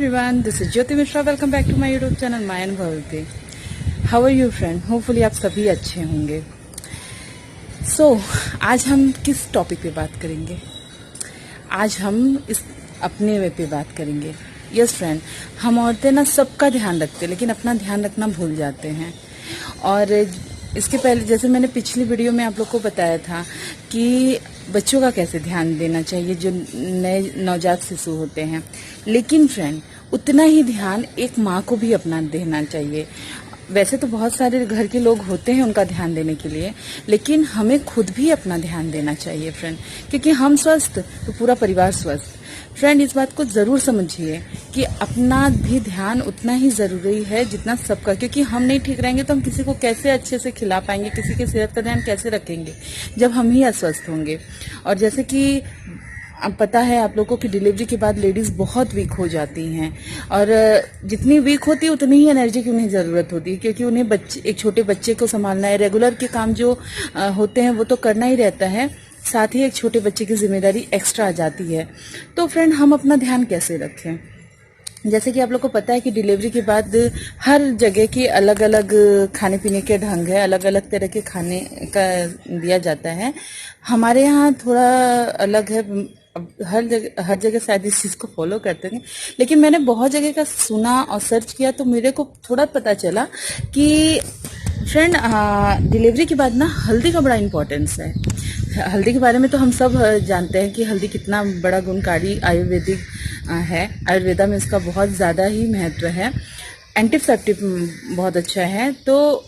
everyone, this is Jyoti Mishra. Welcome back to my YouTube channel My अनुभव. How are you friend? Hopefully आप सभी अच्छे होंगे. So आज हम किस टॉपिक पे बात करेंगे? आज हम इस अपने वे पे बात करेंगे. यस फ्रेंड, हम औरतें ना सबका ध्यान रखते हैं लेकिन अपना ध्यान रखना भूल जाते हैं. और इसके पहले जैसे मैंने पिछली वीडियो में आप लोग को बताया था कि बच्चों का कैसे ध्यान देना चाहिए जो नए नवजात शिशु होते हैं, लेकिन फ्रेंड उतना ही ध्यान एक माँ को भी अपना देना चाहिए. वैसे तो बहुत सारे घर के लोग होते हैं उनका ध्यान देने के लिए, लेकिन हमें खुद भी अपना ध्यान देना चाहिए फ्रेंड, क्योंकि हम स्वस्थ तो पूरा परिवार स्वस्थ. फ्रेंड इस बात को जरूर समझिए कि अपना भी ध्यान उतना ही जरूरी है जितना सबका, क्योंकि हम नहीं ठीक रहेंगे तो हम किसी को कैसे अच्छे से खिला पाएंगे, किसी की सेहत का ध्यान कैसे रखेंगे जब हम ही अस्वस्थ होंगे. और जैसे कि अब पता है आप लोगों को कि डिलीवरी के बाद लेडीज बहुत वीक हो जाती हैं, और जितनी वीक होती है उतनी ही एनर्जी की उन्हें ज़रूरत होती है, क्योंकि उन्हें एक छोटे बच्चे को संभालना है. रेगुलर के काम जो होते हैं वो तो करना ही रहता है, साथ ही एक छोटे बच्चे की जिम्मेदारी एक्स्ट्रा आ जाती है. तो फ्रेंड हम अपना ध्यान कैसे रखें? जैसे कि आप लोग को पता है कि डिलीवरी के बाद हर जगह के अलग अलग खाने पीने के ढंग है, अलग अलग तरह के खाने का दिया जाता है. हमारे यहाँ थोड़ा अलग है, अब हर जगह शायद इस चीज़ को फॉलो करते हैं, लेकिन मैंने बहुत जगह का सुना और सर्च किया तो मेरे को थोड़ा पता चला कि फ्रेंड डिलीवरी के बाद ना हल्दी का बड़ा इम्पोर्टेंस है. हल्दी के बारे में तो हम सब जानते हैं कि हल्दी कितना बड़ा गुणकारी आयुर्वेदिक है. आयुर्वेदा में इसका बहुत ज़्यादा ही महत्व है. एंटीसेप्टिक बहुत अच्छा है. तो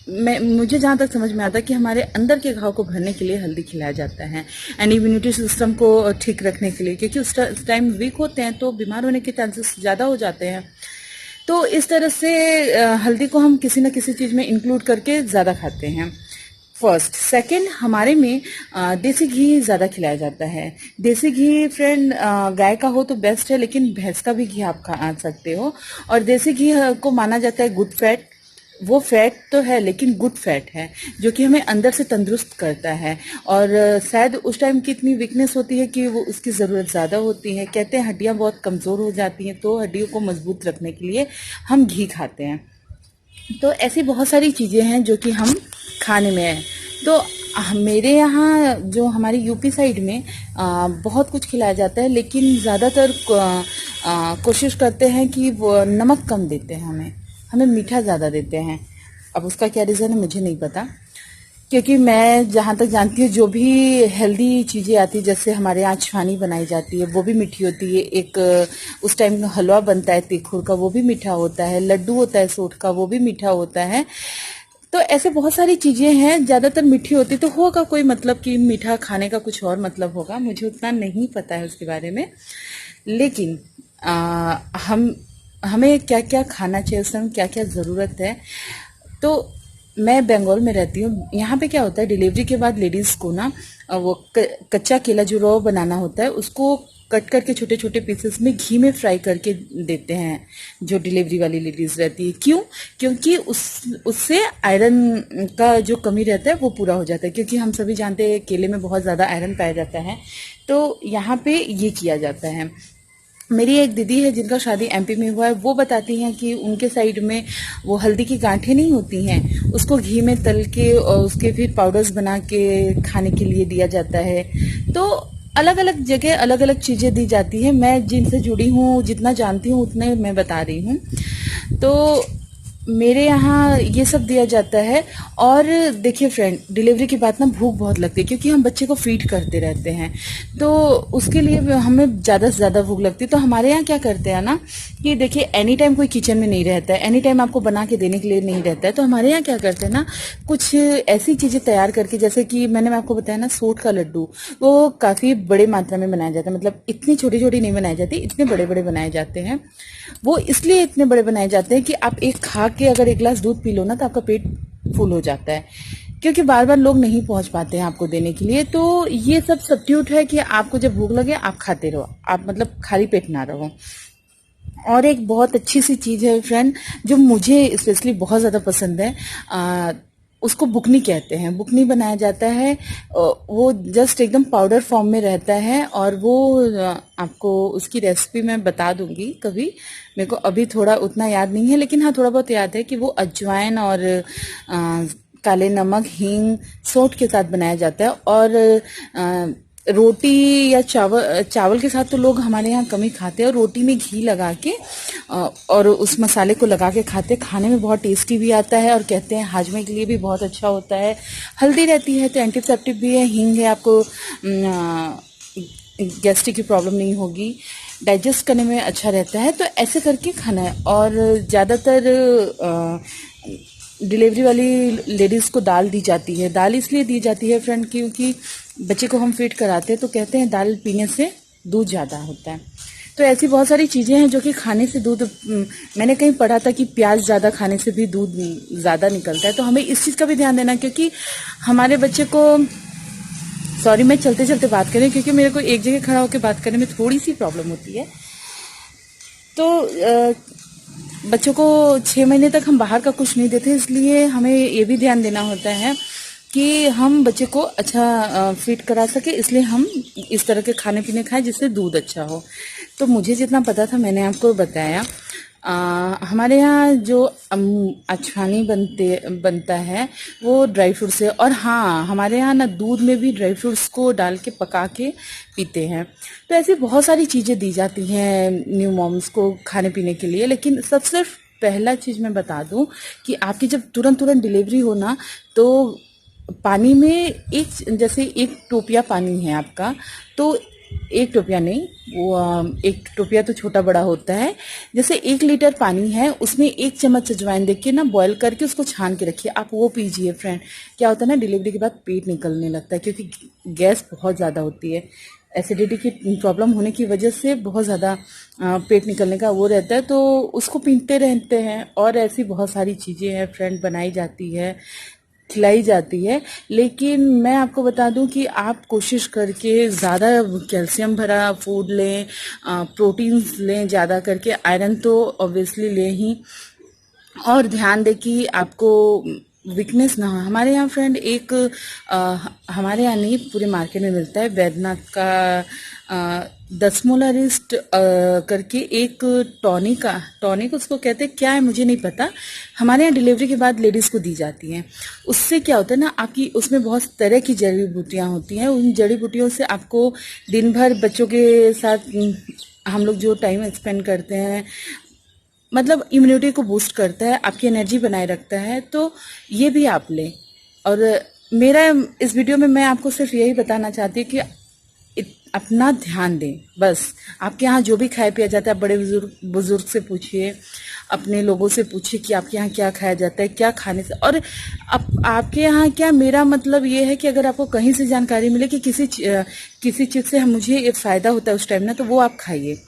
मुझे जहाँ तक समझ में आता है कि हमारे अंदर के घाव को भरने के लिए हल्दी खिलाया जाता है, एंड इम्यूनिटी सिस्टम को ठीक रखने के लिए, क्योंकि उस टाइम वीक होते हैं तो बीमार होने के चांसेस ज़्यादा हो जाते हैं. तो इस तरह से हल्दी को हम किसी न किसी चीज़ में इंक्लूड करके ज़्यादा खाते हैं. फर्स्ट. सेकंड, हमारे में देसी घी ज़्यादा खिलाया जाता है. देसी घी फ्रेंड गाय का हो तो बेस्ट है, लेकिन भैंस का भी घी आप खा सकते हो. और देसी घी को माना जाता है गुड फैट. वो फैट तो है लेकिन गुड फैट है, जो कि हमें अंदर से तंदुरुस्त करता है. और शायद उस टाइम की इतनी वीकनेस होती है कि वो उसकी ज़रूरत ज़्यादा होती है. कहते हैं हड्डियाँ बहुत कमज़ोर हो जाती हैं, तो हड्डियों को मजबूत रखने के लिए हम घी खाते हैं. तो ऐसी बहुत सारी चीज़ें हैं जो कि हम खाने में है. तो मेरे यहाँ जो हमारी यूपी साइड में बहुत कुछ खिलाया जाता है, लेकिन ज़्यादातर कोशिश करते हैं कि वो नमक कम देते हैं, हमें मीठा ज़्यादा देते हैं. अब उसका क्या रीज़न है मुझे नहीं पता, क्योंकि मैं जहाँ तक जानती हूँ जो भी हेल्दी चीज़ें आती है, जैसे हमारे यहाँ छानी बनाई जाती है वो भी मीठी होती है. एक उस टाइम हलवा बनता है तिखुर का, वो भी मीठा होता है. लड्डू होता है सोट का, वो भी मीठा होता है. तो ऐसे बहुत सारी चीज़ें हैं, ज़्यादातर मीठी होती. तो होगा कोई मतलब कि मीठा खाने का कुछ और मतलब होगा, मुझे उतना नहीं पता है उसके बारे में. लेकिन हमें क्या क्या खाना चाहिए, उस समय क्या क्या ज़रूरत है. तो मैं बंगाल में रहती हूँ. यहाँ पे क्या होता है, डिलीवरी के बाद लेडीज़ को ना वो कच्चा केला जो रॉ बनाना होता है उसको कट करके छोटे छोटे पीसेस में घी में फ्राई करके देते हैं जो डिलीवरी वाली लेडीज़ रहती है. क्यों? क्योंकि उससे आयरन का जो कमी रहता है वो पूरा हो जाता है, क्योंकि हम सभी जानते हैं केले में बहुत ज़्यादा आयरन पाया जाता है. तो यहाँ पे ये किया जाता है. मेरी एक दीदी है जिनका शादी एमपी में हुआ है, वो बताती हैं कि उनके साइड में वो हल्दी की गांठें नहीं होती हैं, उसको घी में तल के और उसके फिर पाउडर्स बना के खाने के लिए दिया जाता है. तो अलग अलग जगह अलग अलग चीज़ें दी जाती हैं. मैं जिनसे जुड़ी हूँ, जितना जानती हूँ उतने मैं बता रही हूँ. तो मेरे यहाँ ये सब दिया जाता है. और देखिए फ्रेंड, डिलीवरी के बाद ना भूख बहुत लगती है, क्योंकि हम बच्चे को फीड करते रहते हैं, तो उसके लिए हमें ज़्यादा से ज़्यादा भूख लगती है. तो हमारे यहाँ क्या करते हैं ना कि देखिए एनी टाइम कोई किचन में नहीं रहता है, एनी टाइम आपको बना के देने के लिए नहीं रहता है. तो हमारे यहाँ क्या करते हैं ना, कुछ ऐसी चीज़ें तैयार करके, जैसे कि मैंने आपको बताया ना सोट का लड्डू, वो काफ़ी बड़े मात्रा में बनाया जाता है. मतलब इतनी छोटी छोटी नहीं बनाई जाती, इतने बड़े बड़े बनाए जाते हैं. वो इसलिए इतने बड़े बनाए जाते हैं कि आप एक खा के अगर एक गिलास दूध पी लो ना तो आपका पेट फुल हो जाता है, क्योंकि बार बार लोग नहीं पहुंच पाते हैं आपको देने के लिए. तो ये सब सब्स्टिट्यूट है कि आपको जब भूख लगे आप खाते रहो, आप मतलब खाली पेट ना रहो. और एक बहुत अच्छी सी चीज़ है फ्रेंड जो मुझे स्पेशली बहुत ज़्यादा पसंद है, उसको बुकनी कहते हैं। बुकनी बनाया जाता है, वो जस्ट एकदम पाउडर फॉर्म में रहता है। और वो आपको उसकी रेसिपी मैं बता दूंगी कभी, मेरे को अभी थोड़ा उतना याद नहीं है, लेकिन हाँ थोड़ा बहुत याद है कि वो अजवाइन और काले नमक, हींग, सौंठ के साथ बनाया जाता है। और रोटी या चावल के साथ तो लोग हमारे यहाँ कम ही खाते हैं, और रोटी में घी लगा के और उस मसाले को लगा के खाते हैं। खाने में बहुत टेस्टी भी आता है, और कहते हैं हाजमे के लिए भी बहुत अच्छा होता है। हल्दी रहती है तो एंटीसेप्टिक भी है, हींग है, आपको गैस्ट्रिक की प्रॉब्लम नहीं होगी, डाइजेस्ट करने में अच्छा रहता है। तो ऐसे करके खाना है। और ज़्यादातर डिलीवरी वाली लेडीज़ को दाल दी जाती है। दाल इसलिए दी जाती है फ्रेंड क्योंकि बच्चे को हम फीड कराते हैं तो कहते हैं दाल पीने से दूध ज़्यादा होता है। तो ऐसी बहुत सारी चीज़ें हैं जो कि खाने से दूध, मैंने कहीं पढ़ा था कि प्याज ज़्यादा खाने से भी दूध ज़्यादा निकलता है। तो हमें इस चीज़ का भी ध्यान देना, क्योंकि हमारे बच्चे को, सॉरी मैं चलते चलते बात करें क्योंकि मेरे को एक जगह खड़ा होकर बात करने में थोड़ी सी प्रॉब्लम होती है। तो बच्चों को 6 महीने तक हम बाहर का कुछ नहीं देते, इसलिए हमें ये भी ध्यान देना होता है कि हम बच्चे को अच्छा फीड करा सके। इसलिए हम इस तरह के खाने पीने खाएं जिससे दूध अच्छा हो। तो मुझे जितना पता था मैंने आपको बताया। हमारे यहाँ जो अछानी बनता है वो ड्राई फ्रूट से, और हाँ हमारे यहाँ ना दूध में भी ड्राई फ्रूट्स को डाल के पका के पीते हैं। तो ऐसी बहुत सारी चीज़ें दी जाती हैं न्यू मॉम्स को खाने पीने के लिए। लेकिन सबसे पहला चीज़ मैं बता दूं कि आपकी जब तुरंत डिलीवरी हो ना, तो पानी में जैसे एक टोपिया पानी है आपका, तो एक टोपिया नहीं, वो एक टोपिया तो छोटा बड़ा होता है। जैसे 1 लीटर पानी है, उसमें 1 चम्मच अजवाइन देख के ना बॉयल करके उसको छान के रखिए, आप वो पीजिए फ्रेंड। क्या होता है ना, डिलीवरी के बाद पेट निकलने लगता है क्योंकि गैस बहुत ज़्यादा होती है। एसिडिटी की प्रॉब्लम होने की वजह से बहुत ज़्यादा पेट निकलने का वो रहता है, तो उसको पीते रहते हैं। और ऐसी बहुत सारी चीज़ें हैं फ्रेंड, बनाई जाती है, खिलाई जाती है। लेकिन मैं आपको बता दूं कि आप कोशिश करके ज़्यादा कैल्शियम भरा फूड लें, प्रोटीन्स लें ज़्यादा करके, आयरन तो ऑब्वियसली लें ही, और ध्यान दें कि आपको वीकनेस ना हो। हमारे यहाँ फ्रेंड एक हमारे यहाँ नहीं, पूरे मार्केट में मिलता है, वैद्यनाथ का दसमोलारिस्ट करके एक टॉनिक उसको कहते हैं, क्या है मुझे नहीं पता। हमारे यहाँ डिलीवरी के बाद लेडीज़ को दी जाती हैं। उससे क्या होता है ना, आपकी उसमें बहुत तरह की जड़ी बूटियाँ होती हैं। उन जड़ी बूटियों से आपको दिन भर बच्चों के साथ हम लोग जो टाइम स्पेंड करते हैं, मतलब इम्यूनिटी को बूस्ट करता है, आपकी एनर्जी बनाए रखता है। तो ये भी आप लें। और मेरा इस वीडियो में मैं आपको सिर्फ यही बताना चाहती हूँ कि अपना ध्यान दें बस। आपके यहाँ जो भी खाया पिया जाता है, बड़े बुजुर्ग से पूछिए, अपने लोगों से पूछिए कि आपके यहाँ क्या खाया जाता है, क्या खाने से। और आपके यहाँ क्या, मेरा मतलब ये है कि अगर आपको कहीं से जानकारी मिले कि किसी चीज़ से मुझे ये फ़ायदा होता है उस टाइम ना, तो वो आप खाइए।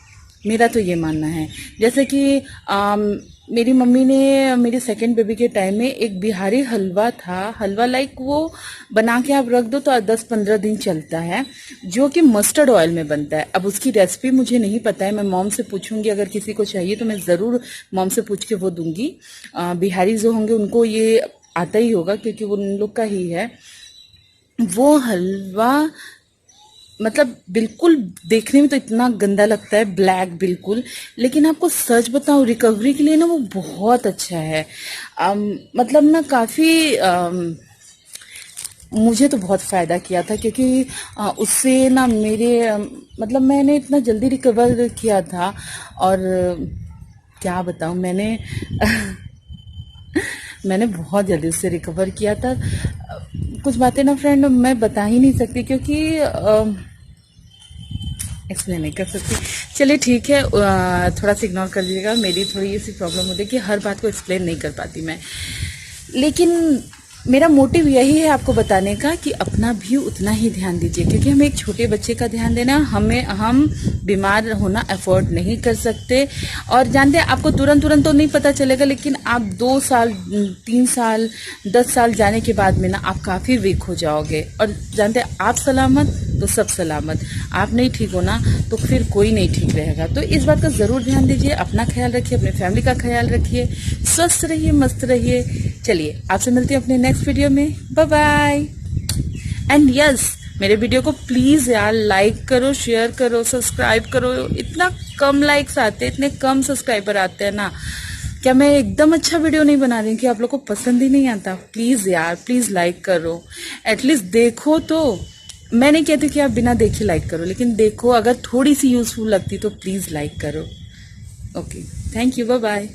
मेरा तो ये मानना है। जैसे कि मेरी मम्मी ने मेरी सेकंड बेबी के टाइम में एक बिहारी हलवा था, हलवा लाइक वो बना के आप रख दो तो 10-15 दिन चलता है, जो कि मस्टर्ड ऑयल में बनता है। अब उसकी रेसिपी मुझे नहीं पता है, मैं मॉम से पूछूंगी, अगर किसी को चाहिए तो मैं ज़रूर मॉम से पूछ के वो दूंगी। बिहारी जो होंगे उनको ये आता ही होगा क्योंकि वो उन लोग का ही है। वो हलवा मतलब बिल्कुल देखने में तो इतना गंदा लगता है, ब्लैक बिल्कुल, लेकिन आपको सच बताऊं रिकवरी के लिए ना वो बहुत अच्छा है। मतलब ना काफ़ी मुझे तो बहुत फ़ायदा किया था, क्योंकि उससे ना मेरे मतलब मैंने इतना जल्दी रिकवर किया था। और क्या बताऊं, मैंने बहुत जल्दी उससे रिकवर किया था। कुछ बातें ना फ्रेंड मैं बता ही नहीं सकती क्योंकि एक्सप्लेन नहीं कर सकती। चलिए ठीक है, थोड़ा सा इग्नोर कर दीजिएगा, मेरी थोड़ी ऐसी प्रॉब्लम होती है कि हर बात को एक्सप्लेन नहीं कर पाती मैं। लेकिन मेरा मोटिव यही है आपको बताने का कि अपना भी उतना ही ध्यान दीजिए, क्योंकि हमें एक छोटे बच्चे का ध्यान देना, हम बीमार होना अफोर्ड नहीं कर सकते। और जानते हैं आपको तुरंत तो नहीं पता चलेगा, लेकिन आप 2 साल 3 साल 10 साल जाने के बाद में ना आप काफ़ी वीक हो जाओगे। और जानते हैं आप सलामत तो सब सलामत, आप नहीं ठीक हो ना तो फिर कोई नहीं ठीक रहेगा। तो इस बात का ज़रूर ध्यान दीजिए, अपना ख्याल रखिए, अपने फैमिली का ख्याल रखिए, स्वस्थ रहिए, मस्त रहिए। चलिए आपसे मिलती हूँ अपने नेक्स्ट वीडियो में। Bye bye. एंड यस, मेरे वीडियो को प्लीज यार लाइक करो, शेयर करो, सब्सक्राइब करो। इतना कम लाइक्स आते हैं, इतने कम सब्सक्राइबर आते हैं ना, क्या मैं एकदम अच्छा वीडियो नहीं बना रही हूँ कि आप लोग को पसंद ही नहीं आता? प्लीज यार, प्लीज लाइक करो, एटलीस्ट देखो तो। मैं नहीं कहती कि आप बिना देखे लाइक करो, लेकिन देखो, अगर थोड़ी सी यूजफुल लगती तो प्लीज लाइक करो। Okay, thank you, bye bye.